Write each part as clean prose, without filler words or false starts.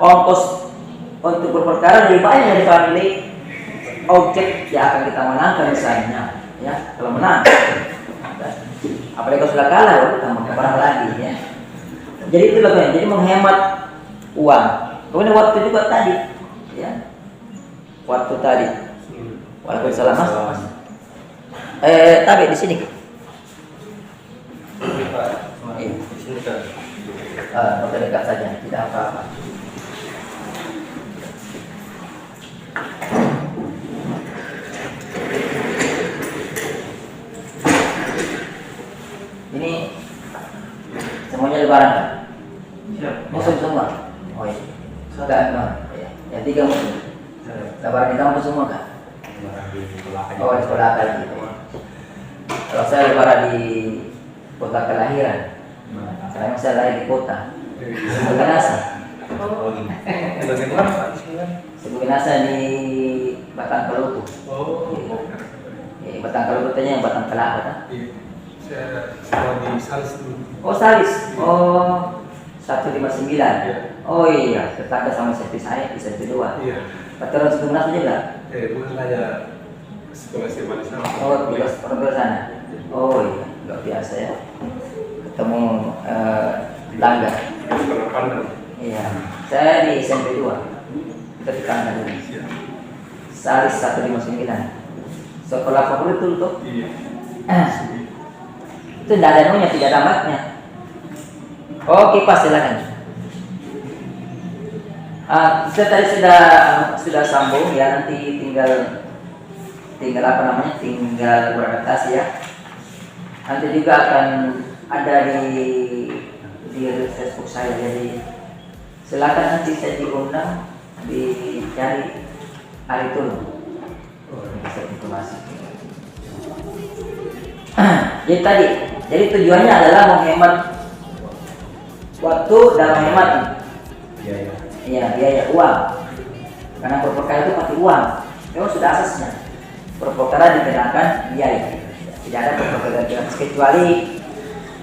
ongkos untuk berperkara lebih banyak daripada nilai objek yang akan kita menangkan misalnya, ya kalau menang. Apalagi kalau sudah kalah, tambah parah lagi ya. Jadi itu lebih, jadi menghemat uang. Kemudian waktu juga tadi, ya waktu tadi. Waalaikumsalam mas. Tapi di sini. Dekat saja, tidak apa-apa. Ini semuanya lebaran kan? Musim semua? Oh iya. Sudah, ya. Yang 3 musim. Lebaran di kampus semua kan? Oh di sekolah kan gitu. Kalau saya lebaran di kota kelahiran, karena saya lahir di kota Sebugenasa. Sebugenasa di Batang Kaluku. Batang Kaluku tanya yang Batang Kelapa kan? Saya di Salis dulu. Oh Salis, 159. Oh iya, tetangga sama seperti saya di 102. Iya. Pacaran Sebugenasa juga? Bukan saja sekolah SMA di sana. Oh, di sana. Oh iya, luar biasa ya. Ketemu tetangga. Sekolah Pandang. Iya, saya di SMP 2. Kita tetangga dulu. Salis 159. Sekolah favorit itu tuh? Iya. Itu tidak ada nunya, tidak ada matnya. Oke, pas silakan. Kita tadi sudah sambung ya, nanti tinggal apa namanya? Tinggal beradaptasi ya. Nanti juga akan ada di Facebook saya, jadi silakan nanti saya diundang dicari hari itu bisa informasi. Jadi tujuannya adalah menghemat waktu dan menghemat biaya uang. Karena perperkara itu pasti uang. Memang sudah asasnya. Perperkara dikenakan biaya. Tidak ada perperkara gratis kecuali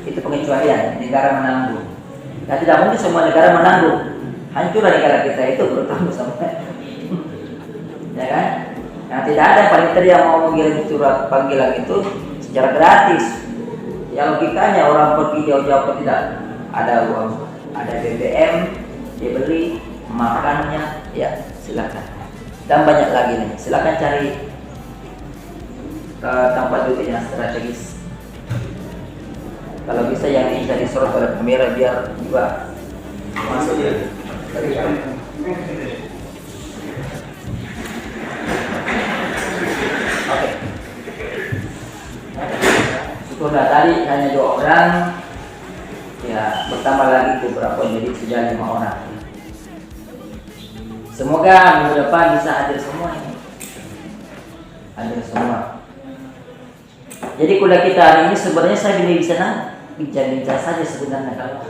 itu pengecualian negara menanggung. Nah, tidak mungkin semua negara menanggung. Hancurlah negara kita itu bertanggung sampai. Ya kan? Nah, tidak ada panitia yang mau mengirim surat panggilan itu secara gratis. Ya logikanya orang pergi jauh-jauh tidak ada uang, ada BBM, dia beli makannya, ya silakan. Dan banyak lagi nih, silakan cari tempat duduk yang strategis. Kalau bisa yang ini cari sorot oleh kamera biar juga masuk ya. Oke. Sudah tadi hanya 2 orang, ya bertambah lagi beberapa jadi sudah 5 orang. Semoga minggu depan bisa hadir semua ini. Hadir semua. Jadi kuliah kita hari ini sebenarnya saya bisa bincang-bincang saja sebenarnya kalau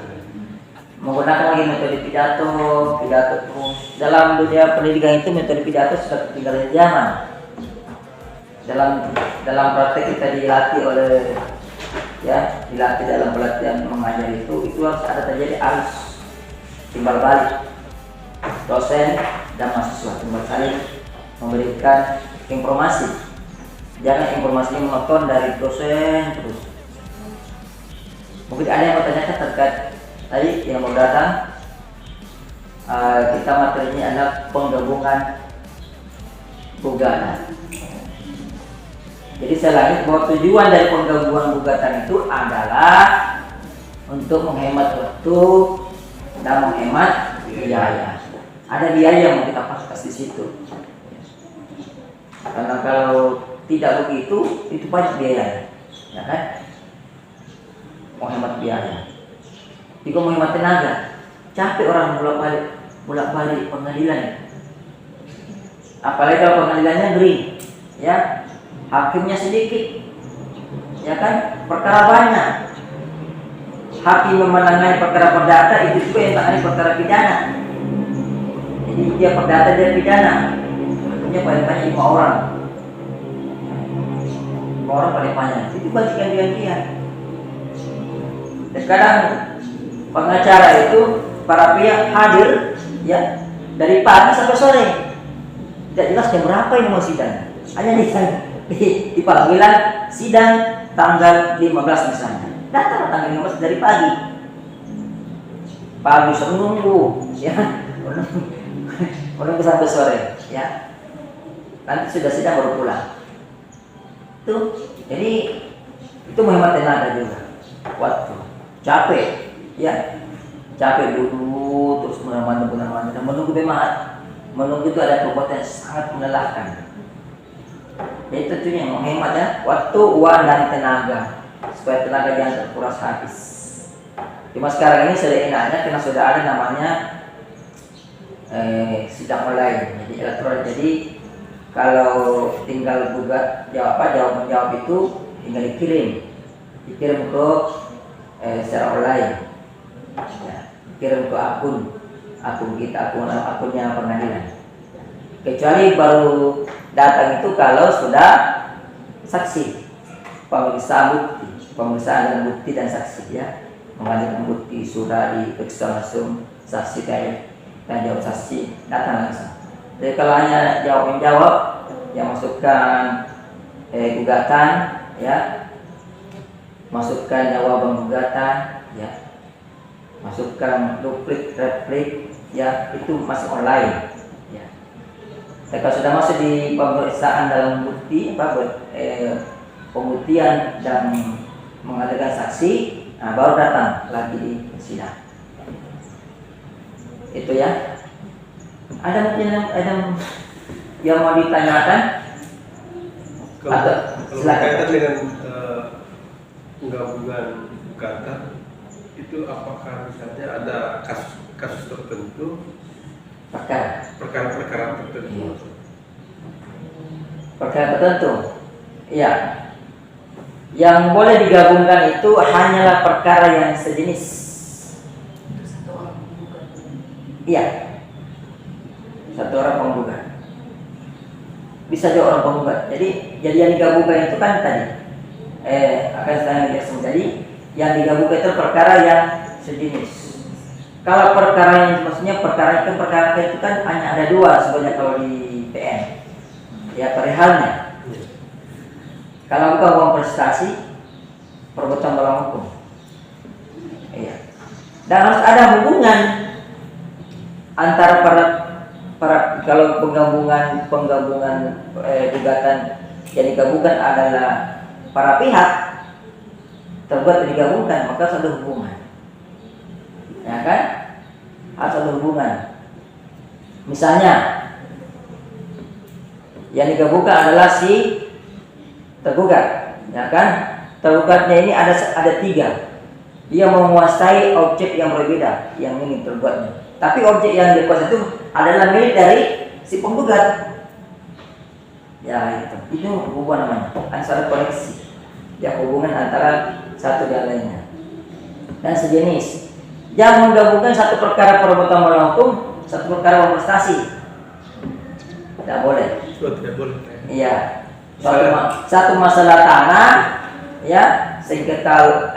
menggunakan lagi metode pidato terus. Dalam dunia pendidikan itu metode pidato sudah ketinggalan zaman. Dalam praktek kita dilatih dalam pelatihan mengajar itu harus ada terjadi arus timbal balik dosen dan mahasiswa timbal balik memberikan informasi. Jangan informasinya monoton dari dosen terus. Mungkin ada yang bertanyakan terkait tadi yang mau datang. Kita materinya adalah penggabungan gugatan. Jadi saya lagi bahwa tujuan dari penggabungan gugatan itu adalah untuk menghemat waktu dan menghemat biaya. Ada biaya yang mau kita paskas di situ. Karena kalau tidak begitu, itu banyak biaya, ya kan? Menghemat biaya. Juga menghemat tenaga. Capek orang bolak-balik pengadilan. Apalagi kalau pengadilannya green, ya. Hakimnya sedikit, ya kan? Perkara banyak. Hakim menangani perkara perdata itu juga yang menangani perkara pidana. Jadi dia perdata dia pidana. Hakimnya paling banyak 5 orang. 5 orang paling banyak. Itu bagikan dia. Dan kadang pengacara itu para pihak hadir ya dari pagi sampai sore. Tidak jelas jam berapa ini mau sidang. Hanya di panggilan sidang tanggal 15 misalnya. Datang tanggal 15 dari pagi. Pagi menunggu, ya, menunggu sampai sore, ya. Nanti sudah sidang baru pulang. Tuh, jadi itu menghemat tenaga juga. Waktu capek, ya, capek dulu terus menunggu memang menunggu itu ada perbuatan yang sangat melelahkan. Jadi tentunya menghemat ya waktu, uang dan tenaga supaya tenaga jangan terkuras habis. Cuma sekarang ini sudah enaknya karena sudah ada namanya sidang online, jadi elektronik. Jadi kalau tinggal jawaban jawab itu tinggal dikirim ke secara online, ya, dikirim ke akun kita, akunnya pengadilan. Kecuali baru datang itu kalau sudah saksi, pemeriksaan dan bukti dan saksi, ya, mengajukan bukti sudah diperiksa langsung saksi dan jawab saksi datang langsung. Jadi kalau hanya jawab yang masukkan gugatan, ya, masukkan jawaban gugatan, ya, masukkan duplik, replik, ya, itu masih online, ya. Dan kalau sudah masuk di pemeriksaan dalam bukti, pembuktian dan mengadakan saksi, nah, baru datang lagi di sidang. Itu ya. Ada mungkin yang mau ditanyakan? Kalau berkaitan dengan penggabungan gugatan itu apakah misalnya ada kasus tertentu, perkara-perkara tertentu? Perkara tertentu, ya. Yang boleh digabungkan itu hanyalah perkara yang sejenis. Iya, satu orang penggugat. Bisa juga orang penggugat. Jadi yang digabungkan itu kan tadi akan saya jelaskan tadi, yang digabungkan itu perkara yang sejenis. Kalau perkara yang maksudnya perkara itu kan hanya ada dua sebenarnya kalau di PN, ya, perihalnya. Kalau bukan uang prestasi, perbuatan melawan hukum. Iya. Dan harus ada hubungan antara para kalau penggabungan gugatan yang digabungkan adalah para pihak tergugat digabungkan, maka harus ada hubungan, ya kan? Harus ada hubungan. Misalnya yang digabungkan adalah si tergugat, ya kan? Tergugatnya ini ada tiga. Dia menguasai objek yang berbeda yang ini tergugatnya. Tapi objek yang dikuasai itu adalah milik dari si penggugat. Ya, itu hubungan namanya, antara koneksi. Ya, hubungan antara satu dan lainnya. Dan sejenis. Jangan menggabungkan satu perkara perbuatan melawan hukum, satu perkara prestasi. Tidak boleh. Tidak boleh. Iya. Satu masalah tanah, ya, sengketa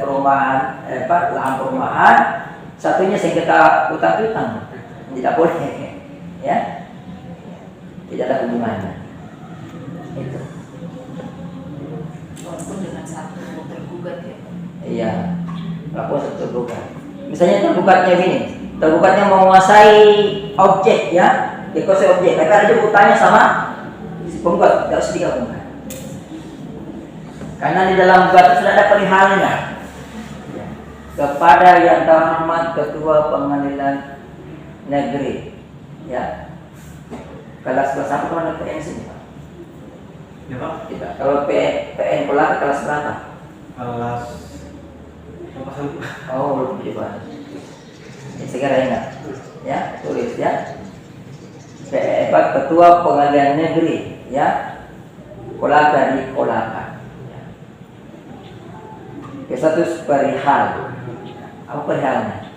perumahan, lahan perumahan. Satunya sengketa utang piutang, tidak boleh, ya, tidak ada hubungannya. Itu. Walaupun dengan satu tergugat, ya. Iya, walaupun satu tergugat. Misalnya tergugatnya gini, tergugatnya menguasai objek, ya, dikuasai objek, tapi ada juga utangnya sama si penggugat, tidak usah digabungkan. Karena di dalam gugatan sudah ada perihalnya. Kepada yang terhormat Ketua Pengadilan Negeri, ya, kelas berapa teman PN sini, Pak? Ya, Pak. Tidak. Kalau PN Kolaka kelas berapa? Kelas lepasan. Oh, belum Pak. Ya, segera ingat, ya, tulis ya. Ketua Pengadilan Negeri, ya, Kolaka di Kolaka. Ke-1 perihal. Apa perihalnya?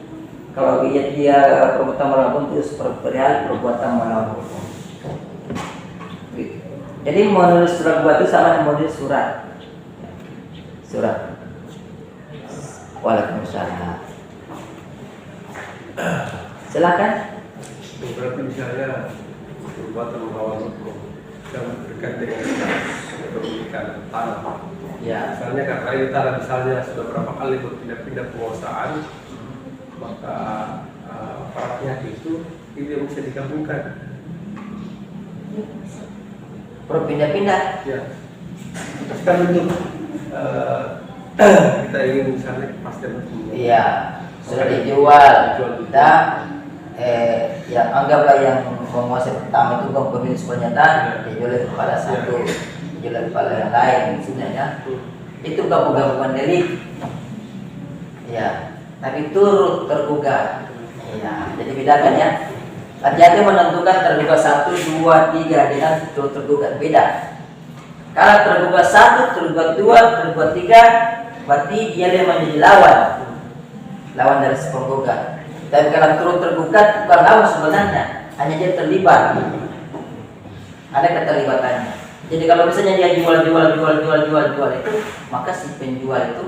Kalau dia perbuatan melawan hukum itu perihal perbuatan melawan hukum. Jadi menulis surat gugatan itu sama dengan menulis surat. Waalaikumsalam. Silakan. Berarti misalnya perbuatan melawan hukum yang berkaitan dengan kepemilikan tanah. Ya. Misalnya karena ini tanah misalnya sudah berapa kali berpindah-pindah penguasaan, maka para pihak itu tidak bisa digabungkan. Berpindah-pindah. Ya. Kan untuk kita ingin misalnya kepastian hukum. Iya. Sudah dijual. Kita ya anggaplah yang penguasa pertama itu pemilik pernyataan dijual kepada satu, dijual kepada yang lain sebenarnya. Itu gabungan delik. Ya. Tapi turut tergugat. Ya. Jadi bedakan ya. Hati-hati menentukan tergugat 1, 2, 3 dengan turut tergugat beda. Kalau tergugat 1, tergugat 2, tergugat 3, berarti dia menjadi lawan dari si penggugat. Dan kalau turut tergugat bukan lawan sebenarnya, hanya dia terlibat. Ada keterlibatannya. Jadi kalau misalnya dia jual itu, maka si penjual itu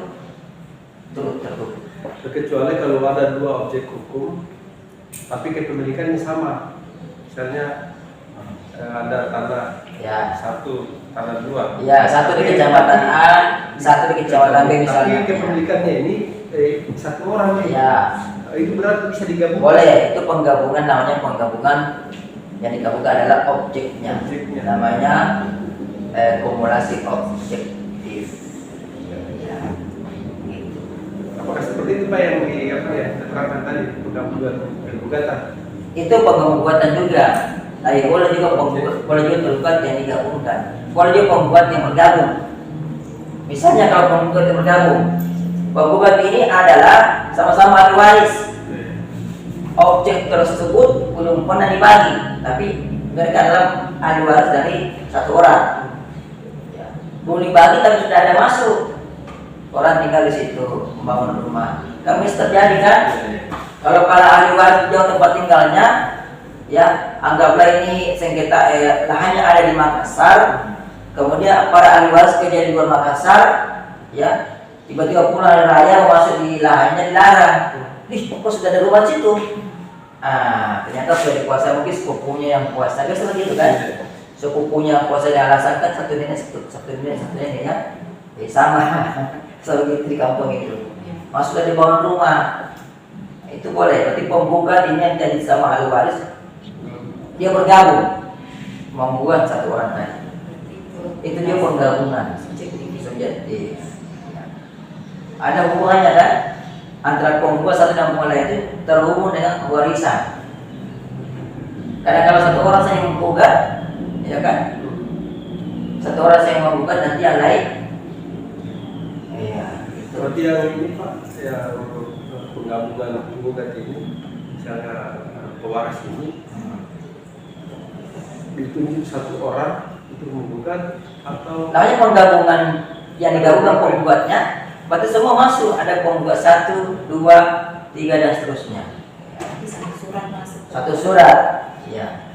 turut tergugat. Kecuali kalau ada dua objek hukum, tapi kepemilikannya sama. Misalnya ada tanah satu, tanah dua. Ya, satu di kecamatan A, satu di kecamatan B misalnya. Tapi kepemilikannya ini satu orang. Ya. Itu berarti bisa digabung. Boleh, itu penggabungan, namanya penggabungan. Yang digabungkan adalah objeknya. Namanya kumulasi objektif. Ya, gitu. Apakah seperti itu Pak yang diterangkan tadi penggugatan? Itu penggabungan juga. Tapi boleh juga tergugat yang digabungkan. Boleh juga penggugat yang bergabung. Misalnya kalau penggugat yang bergabung, penggugat ini adalah sama-sama ahli waris. Objek tersebut belum pernah dibagi, tapi mereka adalah ahli waris dari satu orang. Ya. Belum dibagi tapi sudah ada masuk. Orang tinggal di situ membangun rumah. Kami terjadi kan? Kalau para ahli waris jauh tempat tinggalnya, ya anggaplah ini sengketa lahannya ada di Makassar. Kemudian para ahli waris kerja di luar Makassar, ya tiba-tiba pulang hari raya masuk di lahannya dilarang. Kok sudah ada rumah situ? Ternyata sudah dikuasai, mungkin sepupunya yang kuasa. Biasa begitu kan? Sepupunya yang kuasa dia alasan kan satu ini ya. Sama selalu di kampung itu. Masuk dari bangun rumah. Itu boleh. Berarti penggugat ini yang jadi sama ahli waris, dia bergabung membuat satu orang tadi. Itu dia penggabungan subjektif. Ada hubungannya kan antara penggugat satu dan penggugat lain itu terhubung dengan warisan. Karena kalau satu orang saya menggugat, ya kan, satu orang saya menggugat nanti yang lain. Iya. Seperti yang ini Pak, yang penggabungan penggugat ini, misalnya pewaris ini ditunjuk satu orang untuk menggugat atau namanya penggabungan yang digabungkan penggugatnya, berarti semua masuk. Ada penggugat 1, 2, 3 dan seterusnya. Satu surat masuk. Satu surat, ya.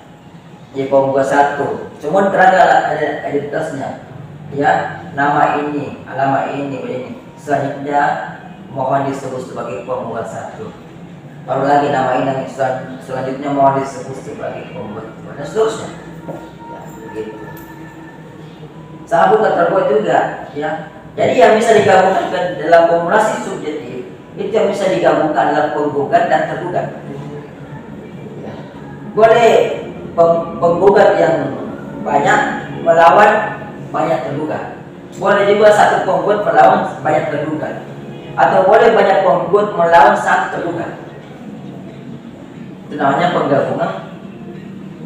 Jadi penggugat 1, semua terangkan ada identitasnya. Ya, nama ini, alamat ini, begini. Selanjutnya mohon disebut sebagai penggugat 1. Baru lagi nama ini, selanjutnya mohon disebut sebagai penggugat 2 dan seterusnya. Ya, begitu. Sama bukan terbuat juga, ya. Jadi yang bisa digabungkan dalam kumulasi subjektif itu yang bisa digabungkan dalam penggugat dan tergugat. Ya. Boleh penggugat yang banyak melawan banyak tergugat. Boleh juga satu penggugat melawan banyak tergugat. Atau boleh banyak penggugat melawan satu tergugat. Itu namanya penggabungan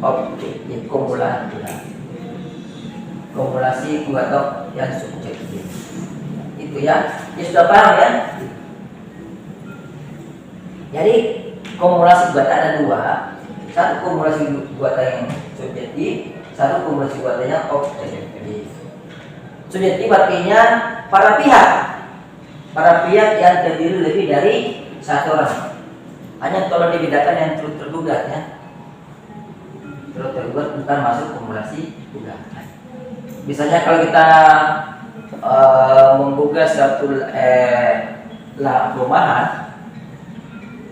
objektif kumulasi gugatok yang subjektif. Itu ya, ini sudah paham ya. Jadi kumulasi gugatan ada dua. Satu kumulasi gugatan yang subjektif, satu kumulasi gugatan yang objektif. Subjektif artinya para pihak yang terdiri lebih dari satu orang. Hanya tolong dibedakan yang turut tergugat ya. Turut tergugat bukan masuk kumulasi gugatan. Misalnya kalau kita menggugat suatu perumahan,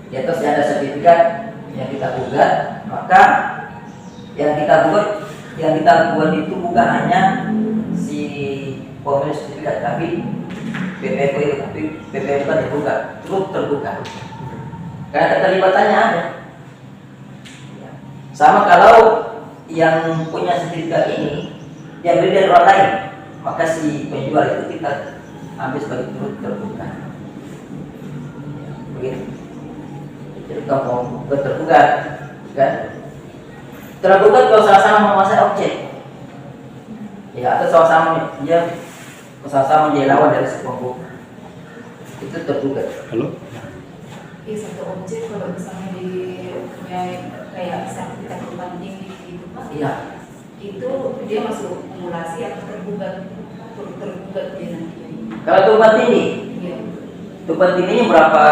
di atasnya ada sertifikat yang kita gugat, maka yang kita buat itu bukan hanya si pemilik sertifikat, tapi PPP bukan tergugat, turut tergugat. Karena keterlibatannya ada. Sama kalau yang punya sertifikat ini dia beli dari orang lain, maka si penjual itu kita ambil sebagai turut tergugat. Begitu. Jadi kalau tergugat, kan? Tergugat kalau sama-sama menguasai objek, ya atau sama-sama menjadi lawan dari si penggugat, itu tergugat. Halo? Iya, satu objek kalau misalnya di kayak sertifikat pembanding gitu Pak. Iya. Itu dia masuk akumulasi atau tergugat dia nanti. Kalau tumpang tindih, Iya. tumpang tindihnya berapa?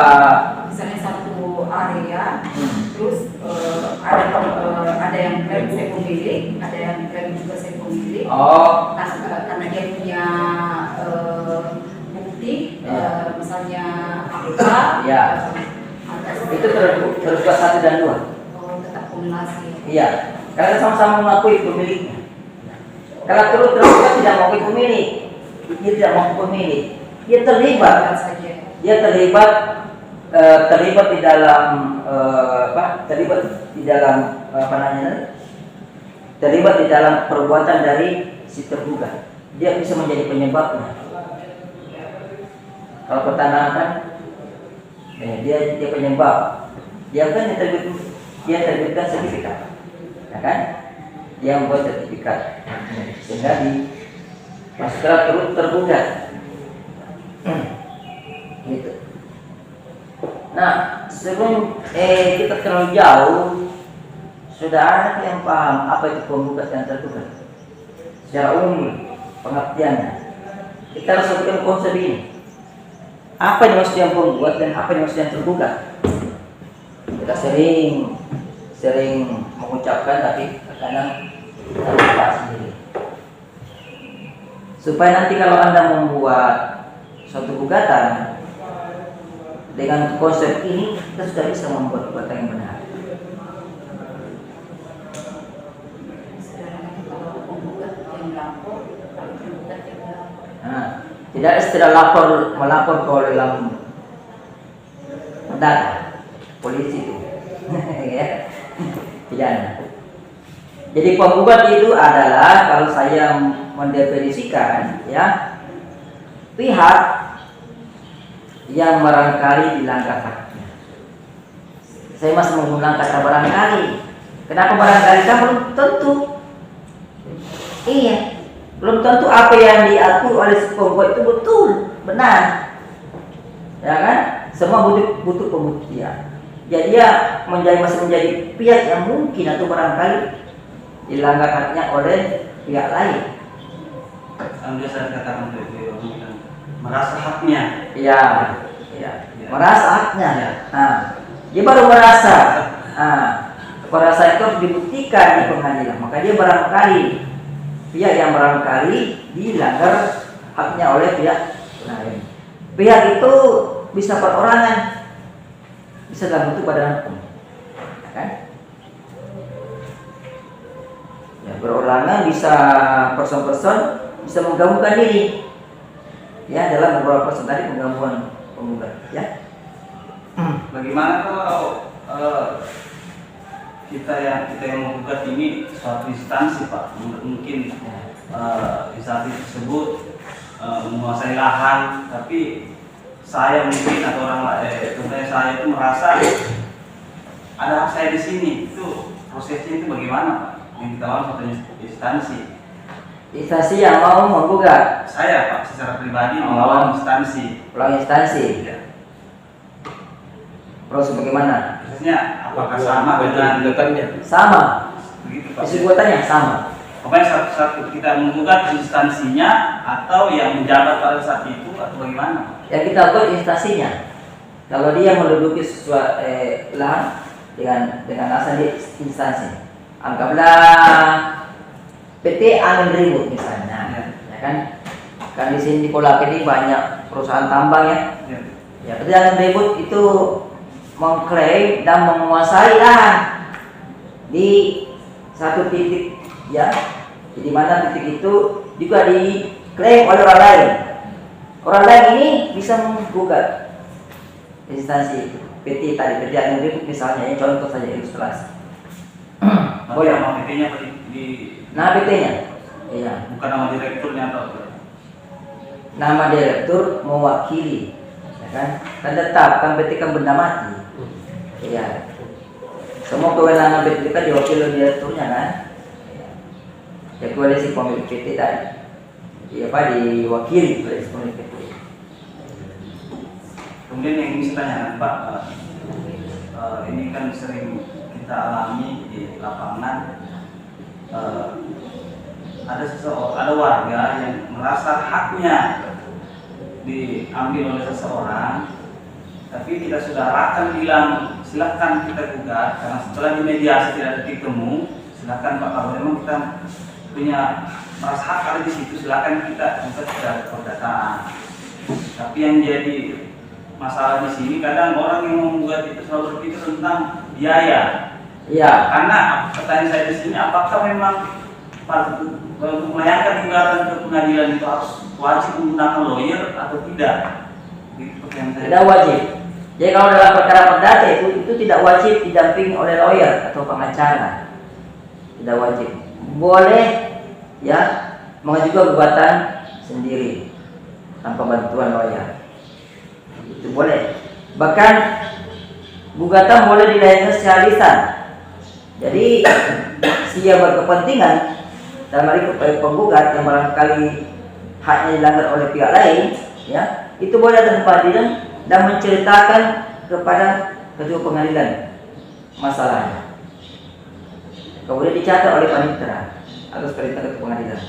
Misalnya satu area, terus ada yang klaim saya pemilik, ada yang klaim juga saya pemilik. Oh, Nah, karena dia punya bukti, misalnya apa? ya. Itu tergugat 1 dan 2. Oh, tetap akumulasi. Iya. Karena sama-sama mengakui pemiliknya. Kalau tergugat tidak mengakui pemilik, dia tidak mengakui pemilik, dia terlibat. Saja. Dia terlibat di dalam terlibat di dalam perbuatan dari si tergugat. Dia bisa menjadi penyebabnya. Kalau pertanahan kan, dia penyebab. Dia kan dia terbitkan sertifikat, ya kan? Dia membuat sertifikat sehingga masuklah turut tergugat. Gitu. Nah, sebelum kita terlalu jauh, sudah ada yang paham apa itu penggugat dan tergugat secara umum pengertiannya. Kita harus sebutkan konsep ini. Apa yang maksud yang penggugat dan apa yang maksud yang tergugat? Kita sering mengucapkan, tapi kadang kita lupa sendiri. Supaya nanti kalau Anda membuat suatu gugatan dengan konsep ini, kita sudah bisa membuat gugatan yang benar. Nah, tidak istilah melapor ke dalam data polisi itu, ya, pidana. Jadi penggugat itu adalah, kalau saya mendefinisikan, ya, pihak yang barangkali dilanggar haknya. Saya masih menggunakan kata barangkali. Kenapa barangkali? Kan belum tentu. Iya, belum tentu apa yang diakui oleh si penggugat itu betul, benar. Ya kan? Semua butuh pembuktian. Jadi dia masih menjadi pihak yang mungkin atau barangkali dilanggar haknya oleh pihak lain. Yang biasa dikatakan itu merasa haknya. Iya, merasa haknya. Nah, dia baru merasa. Nah, merasa itu harus dibuktikan di pengadilan. Maka dia barangkali pihak yang barangkali dilanggar haknya oleh pihak lain. Pihak itu bisa perorangan, bisa dalam bentuk badan hukum, kan? Ya, perorangan bisa person-person, bisa menggabungkan diri, ya, dalam beberapa person tadi penggabungan penggugat, ya. Bagaimana kalau kita yang menggugat ini suatu instansi, Pak? Mungkin instansi tersebut menguasai lahan, tapi saya mungkin atau orang lain, contohnya saya itu merasa ada hak saya di sini. Itu prosesnya itu bagaimana, Pak? Yang kita lawan satu instansi. Instansi yang mau menggugat. Saya, Pak, secara pribadi melawan instansi. Ulang instansi. Ya. Proses bagaimana? Prosesnya apakah sama dengan gugatannya? Sama. begitu, Pak? Isi gugatannya sama. Pokoknya satu kita menggugat instansinya atau yang menjabat pada saat itu atau bagaimana? Yang kita buat instansinya. Kalau dia menduduki sesuatu lahan dengan asal dia instansi. Anggaplah PT Angin Ribut misalnya, ya kan? Kan di sini di Kolak ini banyak perusahaan tambang, ya. Ya. Ya, PT Angin Ribut itu mengklaim dan menguasai lahan di satu titik, ya. Jadi mana titik itu juga diklaim oleh orang lain. Orang lain ini bisa menggugat instansi PT tadi, PT Agribut misalnya, ini contoh saja ilustrasi. Boleh nama PT-nya di Nama PT-nya, iya. bukan nama direkturnya atau Nama direktur mewakili, ya kan? Kan tetap kan PT kan benda mati, iya. Semua kewenangan PT kan diwakili oleh direkturnya kan, kecuali si pemilik PT tadi, iya Pak, diwakili oleh si pemilik PT. Kemudian yang ingin saya tanyakan Pak, ini kan sering kita alami di lapangan, ada warga yang merasa haknya diambil oleh seseorang, tapi kita sudah akan bilang silakan kita gugat, karena setelah dimediasi tidak ada titik temu, silakan Pak, kalau memang kita punya merasa hak ada di situ, silakan kita sudah perdataan. Tapi yang jadi masalah di sini kadang orang yang membuat itu selalu berpikir tentang biaya. Iya. Karena pertanyaan saya di sini, apakah memang untuk melayangkan gugatan ke pengadilan itu harus wajib menggunakan lawyer atau tidak? Tidak wajib. Jadi kalau dalam perkara perdata itu tidak wajib didampingi oleh lawyer atau pengacara. Tidak wajib. Boleh ya mengajukan gugatan sendiri tanpa bantuan lawyer. Itu boleh. Bahkan gugatan boleh dilayangkan secara lisan. Jadi siapa berkepentingan dalam hal ini penggugat yang barangkali haknya dilanggar oleh pihak lain, ya itu boleh datang ke pengadilan dan menceritakan kepada ketua pengadilan masalahnya. Kemudian dicatat oleh panitera atas perintah ketua pengadilan.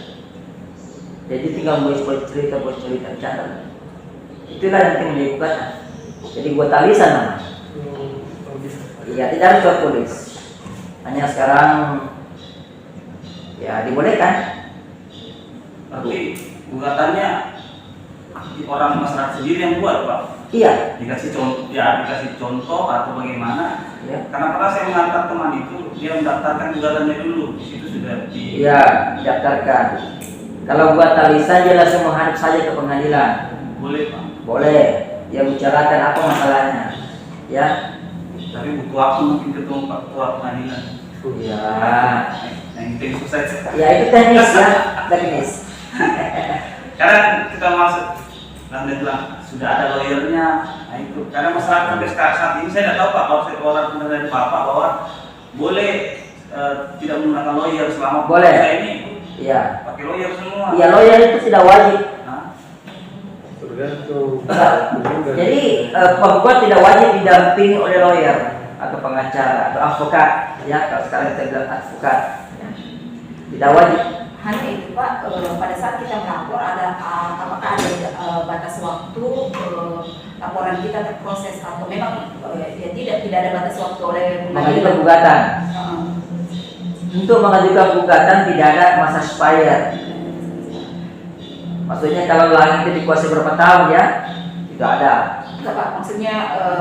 Jadi tinggal buat cerita catat. Itulah yang penting menjadi gugatan. Jadi gugatan lisan namanya. Iya, tidak harus tertulis. Hanya sekarang ya dibolehkan. Tapi gugatannya orang masyarakat sendiri yang buat Pak. Iya. Dikasih contoh atau bagaimana? Ya. Karena pernah saya mengantar teman itu, dia mendaftarkan gugatannya dulu. Di situ sudah Iya, didaftarkan. Kalau gugatan lisan dia langsung menghadap saja ke pengadilan. Boleh Pak. Boleh. Dia bicarakan apa masalahnya. Ya. Tapi butuh waktu mungkin ketemu Pak Ketua Pengadilan. Ya. Yang penting sukses. Ya itu teknis ya, teknis. Karena kita masuk dan dia bilang sudah ada lawyernya. Nah itu karena masyarakat sampai saat ini saya tidak tahu Pak, kalau saya orang dari Bapak bahwa boleh tidak menggunakan lawyer selama boleh. Saya ini Iya. pakai lawyer semua. Iya, lawyer itu tidak wajib. Tergantung. Jadi penggugat tidak wajib didampingi oleh lawyer atau pengacara atau advokat, ya kalau sekarang kita bilang advokat, ya. Tidak wajib. Hanya itu Pak, pada saat kita melapor apakah ada batas waktu laporan kita terproses atau memang ya tidak ada batas waktu oleh Mengajukan gugatan. Untuk mengajukan gugatan tidak ada masa expired. Maksudnya kalau lahan itu dikuasai berapa tahun ya? Tidak ada. Enggak Pak, maksudnya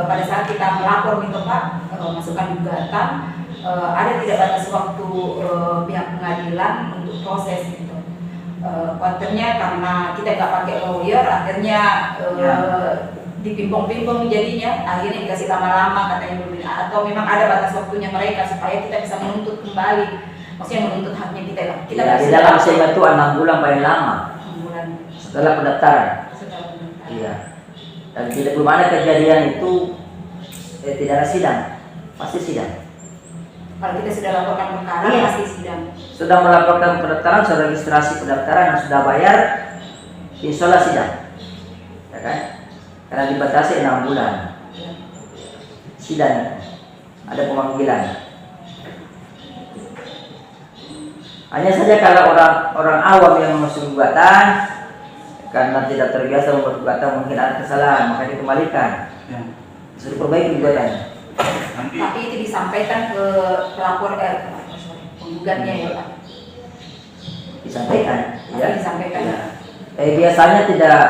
pada saat kita melapor gitu Pak, masukkan gugatan, ada tidak batas waktu pihak pengadilan untuk proses gitu. Kontennya karena kita nggak pakai lawyer, akhirnya dipimpong-pimpong jadinya, akhirnya dikasih lama-lama katanya dulu. Atau memang ada batas waktunya mereka supaya kita bisa menuntut kembali, maksudnya menuntut haknya kita. Kita ya, di dalam SEMA itu 6 bulan paling lama. Setelah pendaftaran. Iya. Dan belum ada kejadian itu tidak ada sidang, pasti sidang. Kalau kita sudah laporkan perkara, iya. Pasti sidang. Sudah melaporkan pendaftaran, sudah registrasi pendaftaran, dan sudah bayar, insya Allah sidang, ya kan? Karena dibatasi 6 bulan. Sidang, ada pemanggilan. Hanya saja kalau orang awam yang masuk gugatan karena tidak terbiasa membuat gugatan, mungkin ada kesalahan, maka dikembalikan. Ya. Sudah perbaiki gugatannya. Tapi itu disampaikan ke pelapor penggugatnya ya Pak. Disampaikan, ya. Disampaikan. Ya. Biasanya tidak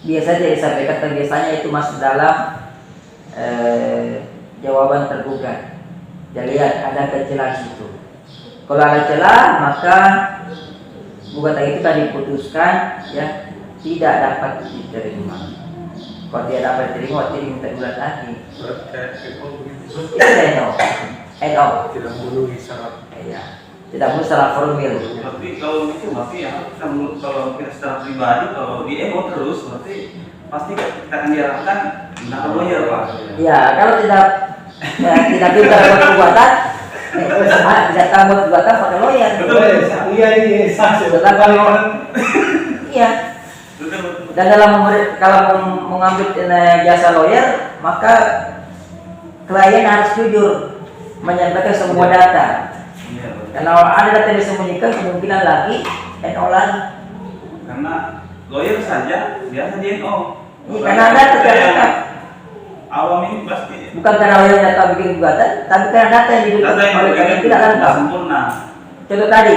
disampaikan, dan biasanya itu masuk dalam jawaban tergugat. Dia lihat ada celah situ. Kalau ada celah, maka gugatan itu tadi diputuskan ya tidak dapat diterima. Kalau tidak dapat diterima, tidak minta gugat lagi. Berarti kayak NO begitu. Itu NO. Tidak memenuhi syarat. Iya. Tidak memenuhi syarat formil. Tapi kalau itu berarti ya kalau kita secara pribadi kalau di emo terus berarti pasti kita akan diarahkan nah lawyer Pak. Iya, kalau tidak bisa buat gugatan, tidak tahu buat gugatan pakai lawyer. Iya ini saksi. Tetapi kalau iya. Betul. Dan kalau mengambil jasa lawyer, maka klien harus jujur menyampaikan semua data. Iya, betul. Kalau ada data yang disembunyikan, kemungkinan lagi NO lagi. Karena lawyer saja biasa di NO. Iya, karena ada tercatat. Awam ini pasti Bukan karena lawyer yang tahu bikin gugatan, tapi karena data yang didukung oleh klien tidak lengkap. sempurna. Contoh tadi,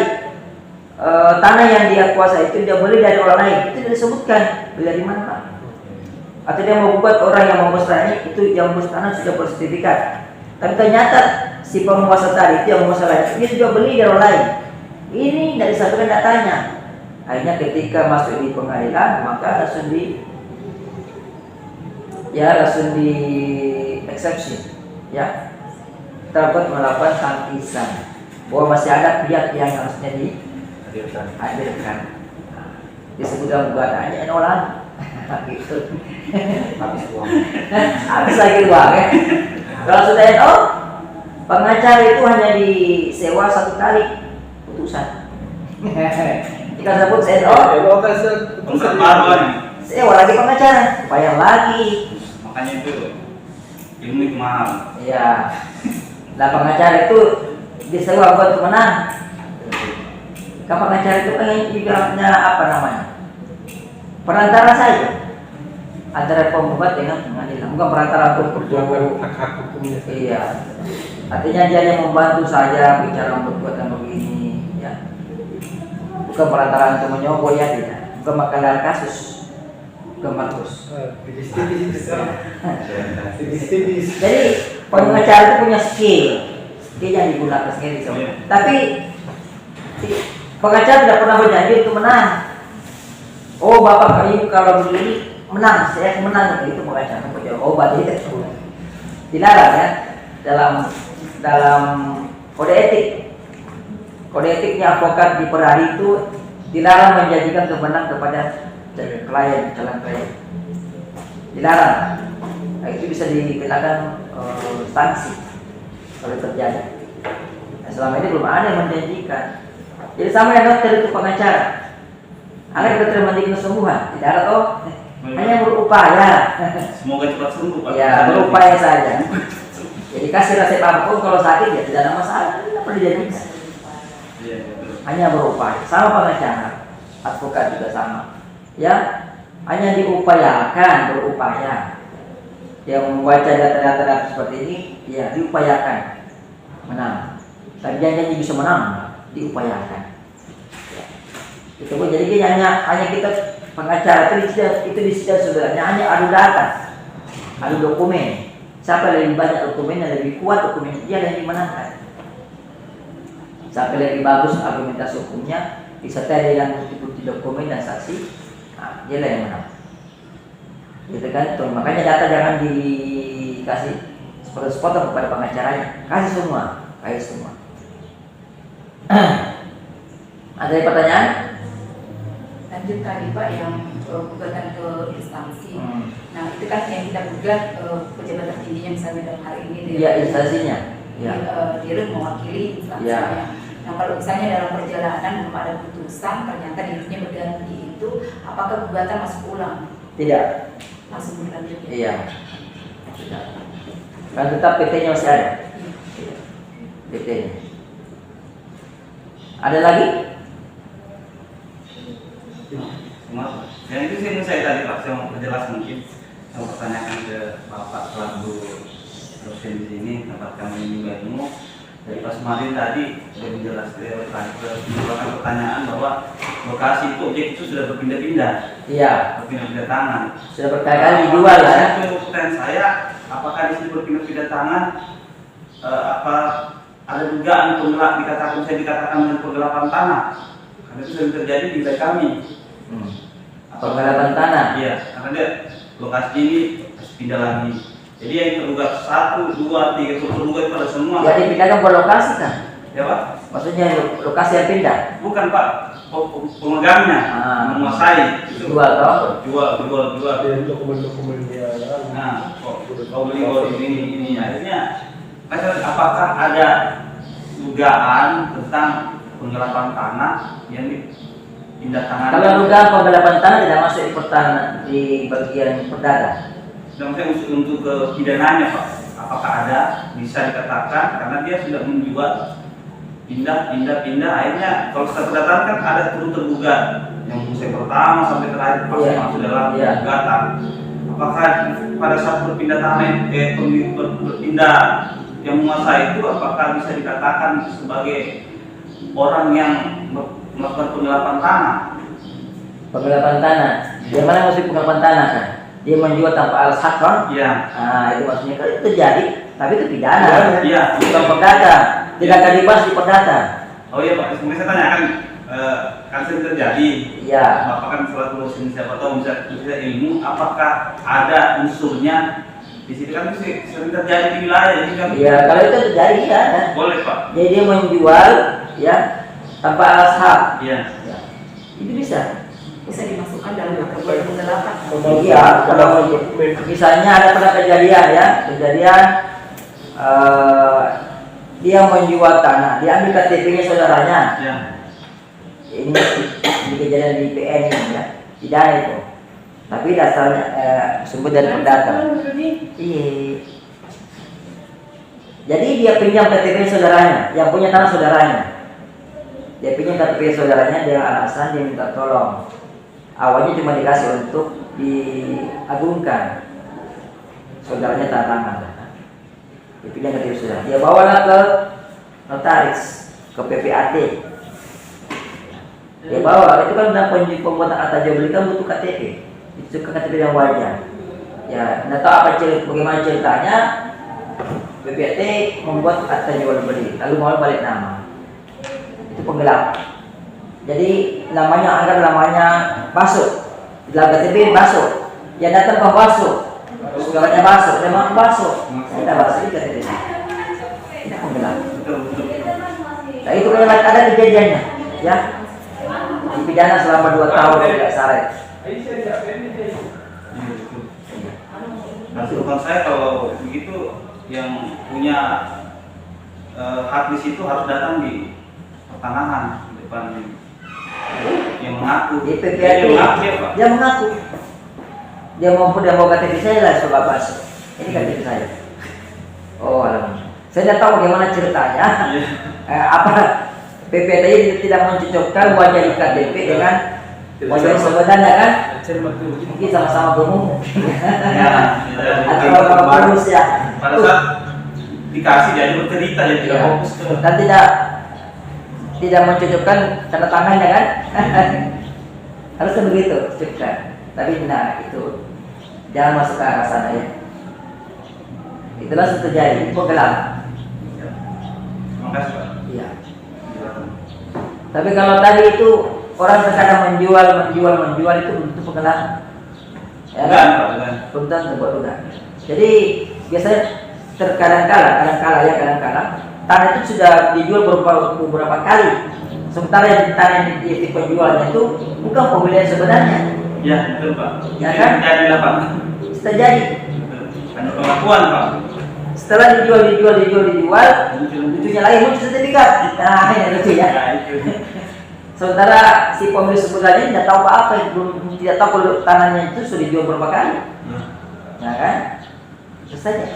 tanah yang dia kuasa itu dia beli dari orang lain, itu tidak disebutkan beli dari mana Pak. Atau dia mau buat orang yang mengurus tanah itu yang mengurus tanah sudah bersertifikat, tapi ternyata si penguasa tadi itu yang mengurus lain dia juga beli dari orang lain. Ini tidak disampaikan datanya. Akhirnya ketika masuk di pengadilan maka langsung di exception ya, dapat melakukan tangkisan bahwa masih ada pihak yang harusnya dihadirkan. Disebut dalam gugatannya NO lagi. Gitu. Habis lagi uang ya. Kalau sudah NO, pengacara itu hanya disewa 1 kali putusan. Jika sebut NO, Kontrak baru lagi. sewa lagi pengacara, bayar lagi. Makanya itu ilmu itu mahal. Iya. Nah pengacara itu disewa buat menang. Kalau pengacara itu pengen juga apa namanya? Perantara saja antara penggugat dengan pengadilan, bukan perantara untuk Perjuangan hak hukumnya. Iya. Artinya dia yang membantu saja bicara perbuatan begini, ya. Bukan perantara untuk menyogok ya tidak. Bukan makalah kasus. Bukan bagus. Jadi pengacara itu punya skill yang digunakan sendiri. Tapi pengacara tidak pernah berjanji untuk menang. Oh bapak kayu kalau begini menang, saya menang itu pengacara. Oh berarti itu dilarang ya dalam kode etik. Kode etiknya advokat di Peradi itu dilarang menjanjikan kemenang kepada calon klien, dilarang. Nah, itu bisa dikenakan sanksi kalau terjadi. Nah, selama ini belum ada yang menjanjikan. Jadi sama yang dokter itu pengacara. Ada dokter menjanjikan kesembuhan, tidak ada toh. Hanya berupaya. Semoga cepat sembuh Pak. Ya berupaya saja. Jadi kasih resep apapun kalau sakit ya tidak ada masalah, tidak perlu dijanjikan. Iya, betul. Hanya berupaya. Sama pengacara, advokat juga sama. Ya, hanya diupayakan, berupaya. Yang membaca data-data seperti ini, ya diupayakan menang. Tapi jangan bisa menang, diupayakan. Itu pun jadi hanya kita pengacara itu di sini sebenarnya hanya adu data, adu dokumen. Siapa yang lebih banyak dokumen yang lebih kuat dokumen dia yang dimenangkan. Siapa yang lebih bagus argumentasi hukumnya, disertai dengan bukti-bukti dokumen dan saksi. Nah, dia lah yang menang. Gitu kan? Tuh, makanya data jangan dikasih sepotong kepada pengacaranya. Kasih semua. Ada pertanyaan? Lanjut tadi Pak yang gugatan ke instansi. Nah itu kan yang kita gugat pejabat tertingginya misalnya dalam hari ini Iya instansinya. Dirut mewakili instansinya. Ya. Nah kalau misalnya dalam perjalanan belum ada putusan ternyata dirutnya berganti itu, apakah gugatan masuk ulang? Tidak. Langsung berlanjut. Iya. Kan tetap PT-nya masih ada. PT-nya. Ada lagi? Maaf. Yang itu sih menurut saya tadi Pak, saya mau perjelas mungkin. Saya mau pertanyakan ke Bapak selaku dosen di sini tempat kami menimba ilmu. Dari pas kemarin tadi sudah menjelaskan pertanyaan bahwa lokasi itu objek itu sudah berpindah-pindah. Iya. Berpindah-pindah tangan. Sudah berkali-kali dijual ya. Itu pertanyaan saya, apakah di sini berpindah-pindah tangan? Apa ada dugaan saya dikatakan dengan penggelapan tanah? Karena itu sering terjadi di wilayah kami. Penggelapan tanah. Iya, karena dia lokasi ini harus pindah lagi. Jadi yang tergugat 1, 2, 3 tergugat pada semua. Ya dipindahkan ke lokasi kan? Ya Pak? Maksudnya lokasi yang pindah? Bukan Pak, pemegangnya menguasai. Jual toh? Jual. Dari dokumen-dokumen dia. Nah, kau beli ini akhirnya. Apakah ada dugaan tentang penggelapan tanah yang dipindah tangan? Kalau dugaan penggelapan tanah tidak masuk di bagian perdagang. Dan saya untuk ke pidananya Pak, apakah ada bisa dikatakan karena dia sudah menjual pindah akhirnya kalau setelah perdata kan ada turun tergugat yang musim pertama sampai terakhir pasti masuk dalam gugatan. Apakah pada saat berpindah tanah berpindah yang menguasai itu apakah bisa dikatakan sebagai orang yang melakukan penggelapan tanah? Penggelapan tanah. Yang mana maksud penggelapan tanah kan? Dia menjual tanpa alas hak kan? Iya. Nah itu maksudnya kan itu terjadi, tapi itu pidana. Iya. Bukan perdata. Tidak akan dibahas di perdata. Oh iya Pak, sebenarnya saya tanya kan sering terjadi. Iya. Bapak kan selalu siapa tahu bisa ilmu, apakah ada unsurnya di situ kan sering terjadi di wilayah jadi kan? Iya, kalau itu terjadi ya. Boleh Pak. Jadi dia menjual ya tanpa alas hak. Iya. Ya. Itu bisa dimasukkan dalam kategori penggelapan. Iya, kalau misalnya ada pernah kejadian dia menjual tanah, dia ambil KTP-nya saudaranya. Ya. Ini di kejadian di PN ini ya, tidak itu. Tapi dasarnya sumber dari perdata. Iya. Jadi dia pinjam KTP saudaranya, yang punya tanah saudaranya. Dia pinjam KTP saudaranya dengan alasan dia minta tolong. Awalnya cuma dikasih untuk diagungkan saudaranya tanda tangan. Dipinjam KTP saudara. Dia bawalah ke notaris, ke PPAT. Dia bawa, itu kan dalam pembuatan akta jual beli kan butuh KTP. Itu KTP yang wajar. Ya, tidak tahu bagaimana ceritanya. PPAT membuat akta jual beli, lalu mau balik nama. Itu penggelap. Jadi namanya masuk dalam KTP masuk, yang datang ke masuk, segalanya masuk, memang masuk, saya tidak masuk di KTP. Ini penggelap. Nah itu kan ada kejadiannya, ya. Dipidana selama 2 tahun tidak saret. Nah, bukan saya kalau begitu yang punya hak di situ harus datang di pertanahan di depan yang mengaku. Dia mengaku. Dia mau KTP saya lah sobat masuk. Ini KTP saya. Oh, alhamdulillah. Saya tidak tahu bagaimana ceritanya. Apa PPT tidak mencocokkan wajah di KTP dengan wajah sebenarnya kan? Mungkin sama-sama gemuk. Atau bagus ya. Pada saat dikasih jadi bercerita ya tidak fokus dan tidak mencocokkan tanda tangannya kan? Harusnya begitu, cocokkan. Tapi nah itu jangan masuk ke arah sana ya. Itulah terjadi penggelap. Makasih Pak. Iya. Tapi kalau tadi itu orang terkadang menjual itu bentuk penggelap. Ya kan? Belum tentu bukan. Jadi biasanya kadang-kala tanah itu sudah dijual beberapa kali. Sementara yang tanah yang di penjualnya itu bukan pembelian sebenarnya. Ya betul Pak. Ya kan? Jadi lah Pak. Terjadi. Hanya pengakuan Pak. Setelah dijual, lucunya lagi muncul sertifikat. Nah ini lucu ya. Sementara si pemilik sebenarnya tidak tahu apa, tidak tahu kalau tanahnya itu sudah dijual berapa kali. Ya kan? Itu saja.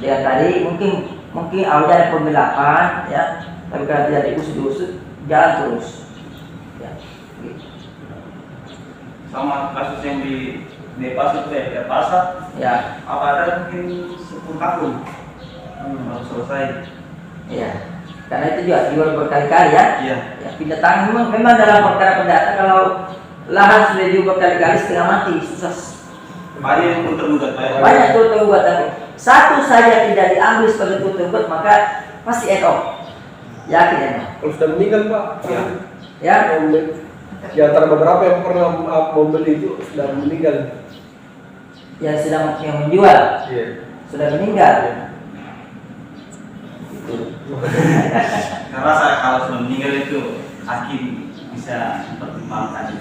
Dia tadi mungkin awalnya ada penggelapan ya, tapi kalau tidak diusut jalan terus. Ya. Gitu. Sama kasus yang di Depas itu ya, Pasar. Ya. Apa ada mungkin 10 tahun baru selesai. Iya. Karena itu juga jual berkali-kali ya. Iya. Ya, pindah tangan memang dalam perkara perdata kalau lahan sudah dijual berkali-kali setengah mati susah Banyak yang turut tergugat, Pak. Banyak turut tergugat, tapi satu saja tidak diambil sebagai turut tergugat, maka pasti NO. Yakin NO. Kalau sudah meninggal Pak, Ya. di antara beberapa yang pernah membeli itu sudah meninggal. Yang sedang yang menjual Iya. sudah meninggal. Karena saya kalau sudah meninggal itu hakim bisa mempertimbangkan.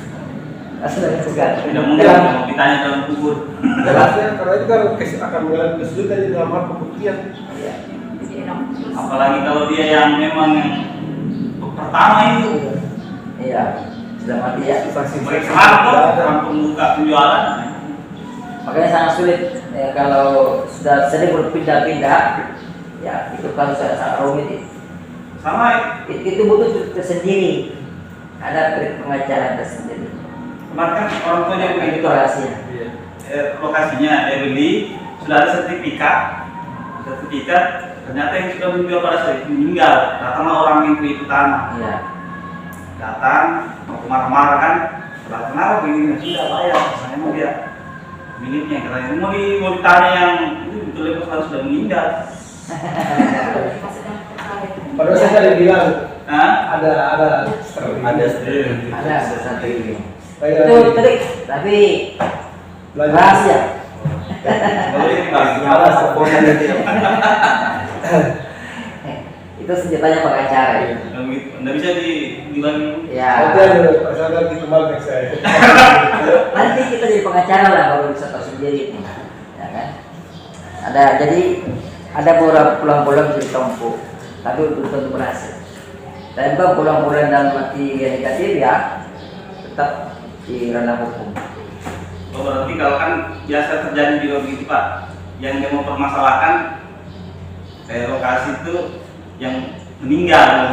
Sudah juga. Tidak mungkin mau ditanya dalam kubur. Jelasnya karena itu kan akan mengalami kesulitan di dalam hal pembuktian. Iya. Apalagi kalau dia yang memang yang pertama itu. Iya. Sudah mati ya. Mereka orang pembuka penjualan. Makanya sangat sulit ya, kalau sudah sering berpindah-pindah, ya itu kalau sudah sangat rumit itu. Sama Itu butuh tersendiri. Ada trik pengacara tersendiri. kemarin kan orang tuanya begitu Itu rahasia. Iya. Lokasinya dia beli sudah ada sertifikat ternyata yang sudah menjual pada saat itu meninggal. Datanglah orang yang itu tanah, Iya. datang mau marah-marah kan, kenapa begini? Tidak bayar, saya mau dia miliknya katanya mau ditanya yang itu betul betul harus sudah meninggal. Padahal saya tadi bilang Hah? ada Ada satu ini. Saya Itu trik, tapi belajar. rahasia. Boleh dibagi. Itu senjatanya pengacara. Ya. Nggak bisa dibilang. Ya. Saya lagi kembali saya. Nanti kita jadi pengacara lah baru bisa tahu sendiri. Ya kan? Jadi ada beberapa pulang-pulang bisa ditempuh, tapi belum tentu berhasil. Dan kalau pulang-pulang dalam arti yang negatif ya tetap di ranah hukum. Oh, berarti kalau kan biasa terjadi juga begitu Pak, yang dia mau permasalahkan lokasi itu yang meninggal.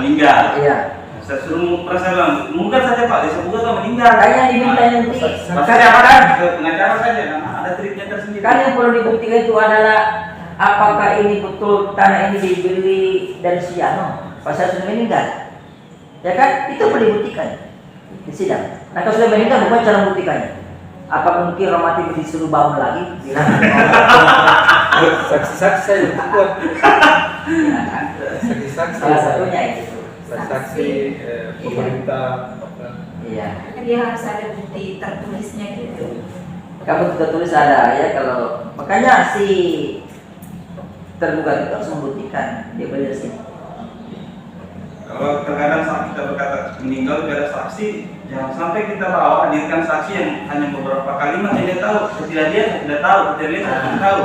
Iya. Saya suruh perasaan mungkin saja Pak, desa buka atau meninggal. Makanya diminta nanti. Makanya apa kan? Ke pengacara saja, karena ada triknya tersendiri. Kan yang perlu dibuktikan itu adalah apakah ini betul tanah ini dibeli dari si Ano pas sudah meninggal. Ya kan? Itu perlu dibuktikan di sidang. Nah kalau sudah meninggal bukan cara membuktikannya. Apa mungkin Romati disuruh bangun lagi? Bilang. Saksi-saksi saya yang kuat. Ya kan? Saksi-saksi. Salah satunya itu. Saksi pemerintah. Iya. Dia harus ada bukti tertulisnya gitu. Kamu sudah tulis ada ya kalau makanya si tergugat itu harus membuktikan dia beli dari sini. Kalau terkadang saat kita berkata meninggal tidak ada saksi, jangan sampai kita bawa hadirkan saksi yang hanya beberapa kalimat yang dia tahu. Ketika dia tidak tahu, ketika dia tidak tahu.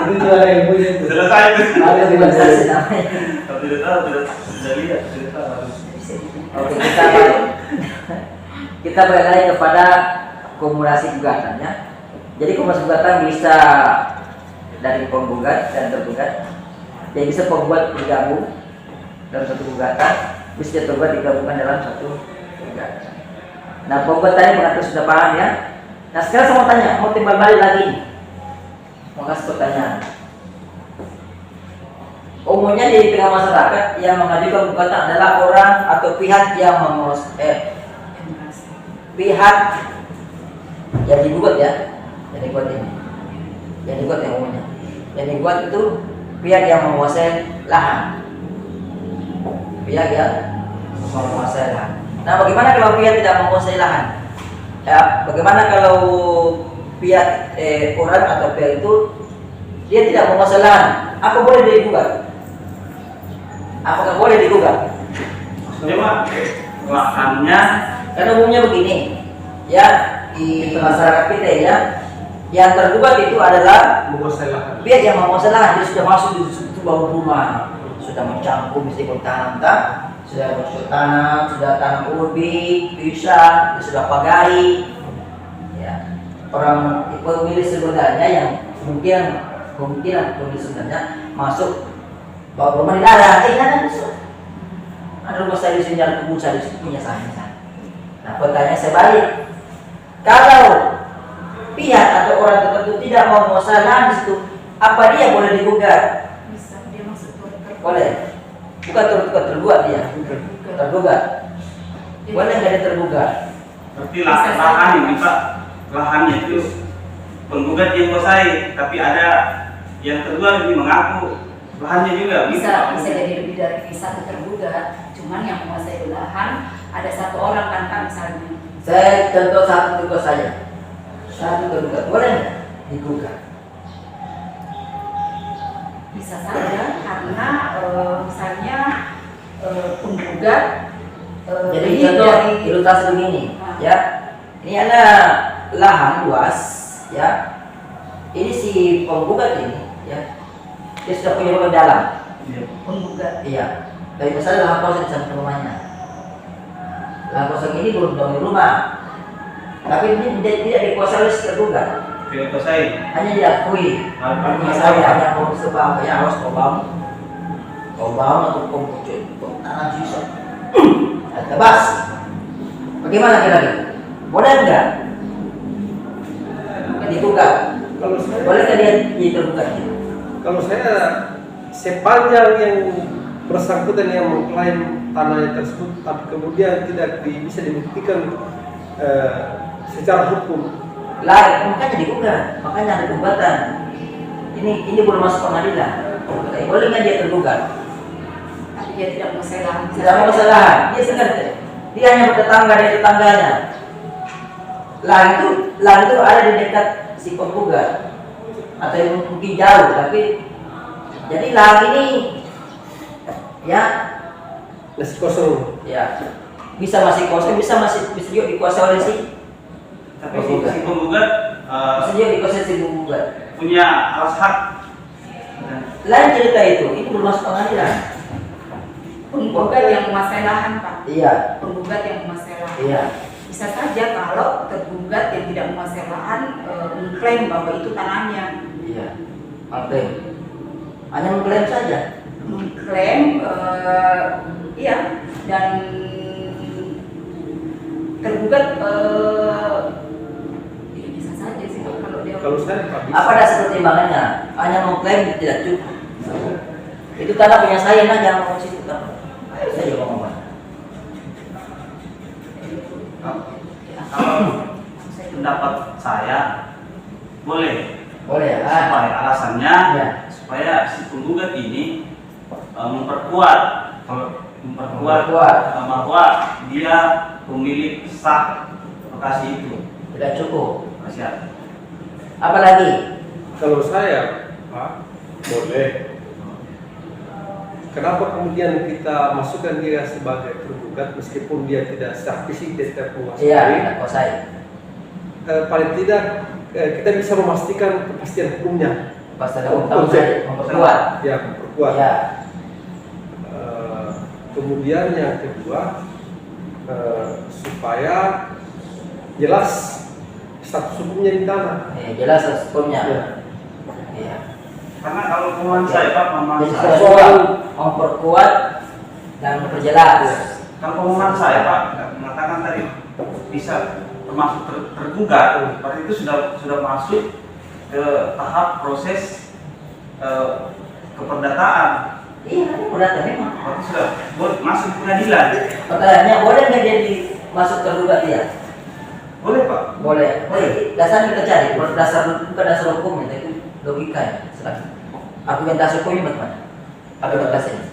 Itu juga ada yang punya itu. Selesai itu. Ada juga saksi namanya. Kalau tidak tahu, tidak lihat, tidak tahu harus. Oke, kita balik lagi kepada kumulasi gugatannya. Jadi kumulasi gugatan bisa dari penggugat dan tergugat. Jadi bisa penggugat bergabung dalam satu gugatan, bisa tergugat digabungkan dalam satu gugatan. Nah, penggugat tadi mengatur sudah paham ya. Nah, sekarang saya mau tanya, mau timbal balik lagi. Mau kasih pertanyaan. Umumnya di tengah masyarakat yang mengajukan gugatan adalah orang atau pihak yang pihak yang digugat ya, yang digugat ini, yang digugat yang umumnya, yang digugat itu pihak yang menguasai lahan, pihak yang menguasai lahan. Nah, bagaimana kalau pihak tidak menguasai lahan? Ya, bagaimana kalau pihak orang atau pihak itu dia tidak menguasai lahan? Apa boleh digugat? Apakah boleh digugat? Cuma lahannya Karena umumnya begini, ya di masyarakat kita ya, yang tergugat itu adalah Menguasai lahan. pihak yang menguasai lahan. Dia sudah masuk di sebuah rumah, sudah mencangkum mesti bertanam tak, sudah bercocok tanam, sudah tanam ubi, pisang, dia sudah pagari. Ya, orang pemilik sebenarnya yang kemungkinan pemilik sebenarnya masuk bawa rumah di daerah, ada rumah saya di sini, ada kebun saya di sini, punya saya. Nah, pertanyaan saya balik, kalau pihak atau orang tertentu tidak mau menguasai lahan di situ, apa dia boleh digugat? Bisa dia masuk ke Boleh. Bukan tergugat dia, tergugat. Boleh nggak dia tergugat? berarti lahan ini Pak, lahannya itu penggugat yang menguasai, tapi ada yang tergugat lebih mengaku lahannya juga. Bisa jadi lebih dari satu tergugat, cuman yang menguasai lahan ada satu orang kan Pak misalnya. Saya contoh satu tugas saja. Satu tergugat boleh nggak digugat? Bisa saja karena misalnya penggugat Jadi ini contoh dari ilustrasi begini, ya. Ini ada lahan luas, ya. Ini si penggugat ini, ya. Dia sudah punya rumah dalam. penggugat. Iya. Tapi misalnya lahan kosong di samping rumahnya. Lahan kosong ini belum bangun rumah, tapi ini tidak dikuasai oleh si tergugat. Tidak menguasai. Hanya diakui. Hanya saya hanya mau sebab ya harus kau bangun atau kau tanam susah. Tebas. Bagaimana kira-kira? Boleh enggak? Digugat. Kalau saya, Boleh nggak dia ditergugat? kalau saya sepanjang yang bersangkutan yang mengklaim tanahnya tersebut, tapi kemudian tidak bisa dibuktikan secara hukum. Lah, makanya digugat, makanya ada gugatan. Ini belum masuk pengadilan. Boleh nggak dia tergugat? Tapi dia tidak menguasai lahan. Tidak mau kesalahan. Dia hanya bertetangga dari tetangganya. Lahan itu ada di dekat si penggugat atau yang mungkin jauh, tapi jadi lahan ini ya Masih kosong. ya bisa masih kosong, bisa juga dikuasai oleh si Tapi si penggugat bisa juga dikuasai si penggugat. punya alas hak. Lain cerita itu, ini belum masuk pengadilan. Penggugat yang menguasai lahan Pak. Iya, Penggugat yang menguasai lahan. iya. Bisa saja kalau tergugat yang tidak menguasai lahan mengklaim bahwa itu tanahnya. Iya, mengklaim. Hanya mengklaim saja. Mengklaim, iya, dan tergugat ya bisa saja sih Pak, kalau dia. Kalau saya Pak, bisa. Apa dasar pertimbangannya? Hanya mengklaim tidak cukup. Itu tanah punya saya, nah jangan ngomong situ kan. Saya juga ngomong. Kalau pendapat saya boleh. Boleh ya? Supaya alasannya Iya. supaya si penggugat ini memperkuat bahwa dia pemilik sah lokasi itu. Tidak cukup. Masih. Apalagi? Kalau saya Pak, boleh. Kenapa kemudian kita masukkan dia sebagai tergugat meskipun dia tidak secara fisik dia tidak menguasai? Iya, tidak kuasai. Paling tidak kita bisa memastikan kepastian hukumnya. Pas ada utang saya memperkuat. Ya, memperkuat. Iya. Kemudian yang kedua, supaya jelas status hukumnya di tanah. Jelas hukumnya. Ya. Iya. Karena kalau pemahaman saya Pak, pemahaman Jadi saya soal memperkuat dan memperjelas. kalau pemahaman saya Pak mengatakan tadi bisa termasuk tergugat, berarti itu sudah masuk ke tahap proses keperdataan. Iya, perdata memang. Berarti sudah masuk ke pengadilan. Pertanyaannya boleh nggak jadi masuk tergugat dia? Boleh Pak. Boleh. Dasarnya kita cari. Bukan dasar hukumnya, tapi logika ya. Argumentasi hukumnya bagaimana? Argumentasinya.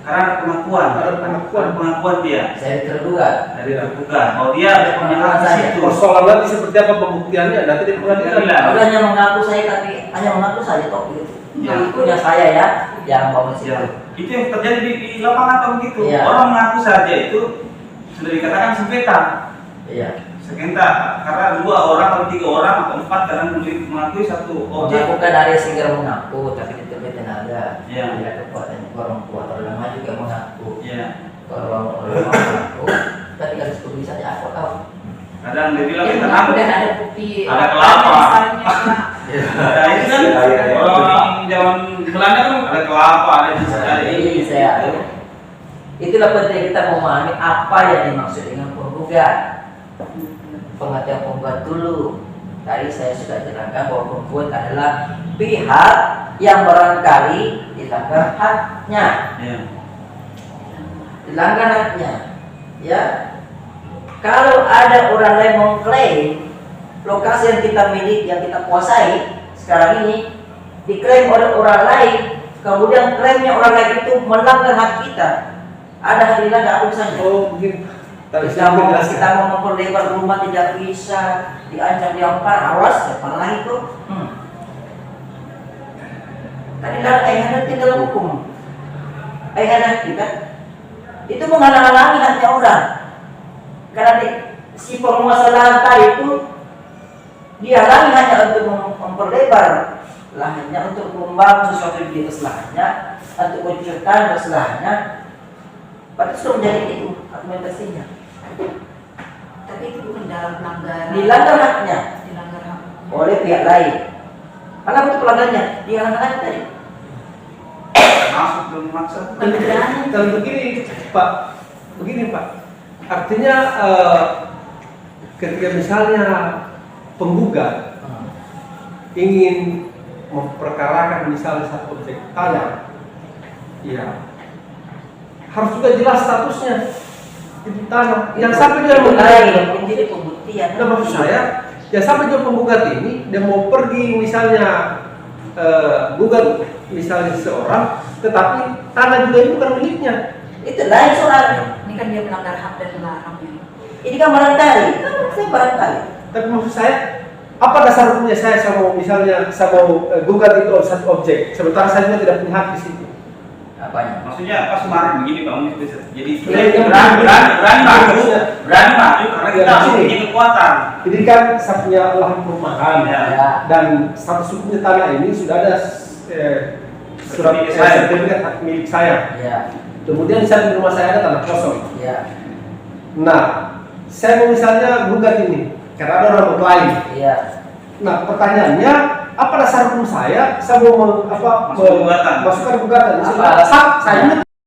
Karena ada pengakuan, Ada pengakuan dia Saya tergugat. dari tergugat. Kalau dia punya hak di situ. Persoalan nanti seperti apa pembuktiannya nanti di pengadilan. Pengadilan. Udah hanya mengaku saya, tapi hanya mengaku saja toh gitu. Ya. Itu punya saya ya, yang bangun situ. Ya. Itu yang terjadi di lapangan atau begitu. Iya. Orang mengaku saja itu sudah dikatakan sengketa. Iya. Sengketa karena 2 orang atau 3 orang atau 4 kadang mengakui satu objek. Bukan dari singgah mengaku, tapi diterbitkan ada. Iya. Ada kekuatan orang kuat ulama juga mengaku. Iya. Kalau ulama mengaku, tapi harus bisa diaku tahu. Kadang dia bilang Yang kita mengaku ngaku. dan ada bukti. Ada kelapa. Misalnya, Pak. Nah, itu kan orang zaman Belanda kan ada kelapa, ada Jadi saya itulah penting kita memahami apa yang dimaksud dengan penggugat. Pengertian penggugat dulu. Tadi saya sudah jelaskan bahwa penggugat adalah pihak yang barangkali dilanggar haknya. Iya. Dilanggar haknya. Ya. Kalau ada orang lain mengklaim lokasi yang kita miliki, yang kita kuasai sekarang ini diklaim oleh orang lain, kemudian klaimnya orang lain itu melanggar hak kita. Ada hal lain nggak urusannya. Oh, mungkin Kita mau memperlebar rumah tidak bisa, diancam diampar, awas siapa lagi itu. Tadi ada dalam hukum. Ada kita itu menghalang-halangi haknya orang. Karena si penguasa lahan tadi itu dihalangi hanya untuk memperlebar lahannya, untuk membangun sesuatu di atas lahannya, untuk menciptakan atas lahannya. Padahal sudah menjadi itu argumentasinya. Tapi itu bukan dalam pelanggaran. Dilanggar haknya Dilanggar hak. oleh pihak lain. Mana betul pelanggarannya? Dihalang-halangi tadi. Masuk belum maksud. Dan begini Pak, artinya ketika misalnya penggugat ingin memperkarakan misalnya satu objek tanah, ya harus juga jelas statusnya di tanah. Yang sampai dia menjadi pembuktian. Nah, maksud saya, ya sampai dia penggugat ini dia mau pergi misalnya gugat misalnya seseorang, tetapi tanah juga itu bukan miliknya. Itu lain soal. Ini kan dia melanggar hak dan melarangnya. Ini kan barangkali. Saya barangkali. Tapi maksud saya, apa dasar hukumnya saya mau misalnya saya mau gugat itu satu objek, sementara saya juga tidak punya hak di situ. Apanya? Maksudnya pas kemarin begini Pak Unis, jadi berani maju karena kita harus punya kekuatan. Jadi kan saya punya lahan perumahan Ya. dan status hukumnya tanah ini sudah ada surat sertifikat hak milik saya. Ya. Kemudian di rumah saya ada tanah kosong. Ya. Nah, saya mau misalnya gugat ini karena ada orang berkelahi. Iya. Nah, pertanyaannya apa dasar hukum saya mau Masukkan gugatan. masukkan gugatan? Apa? Hak saya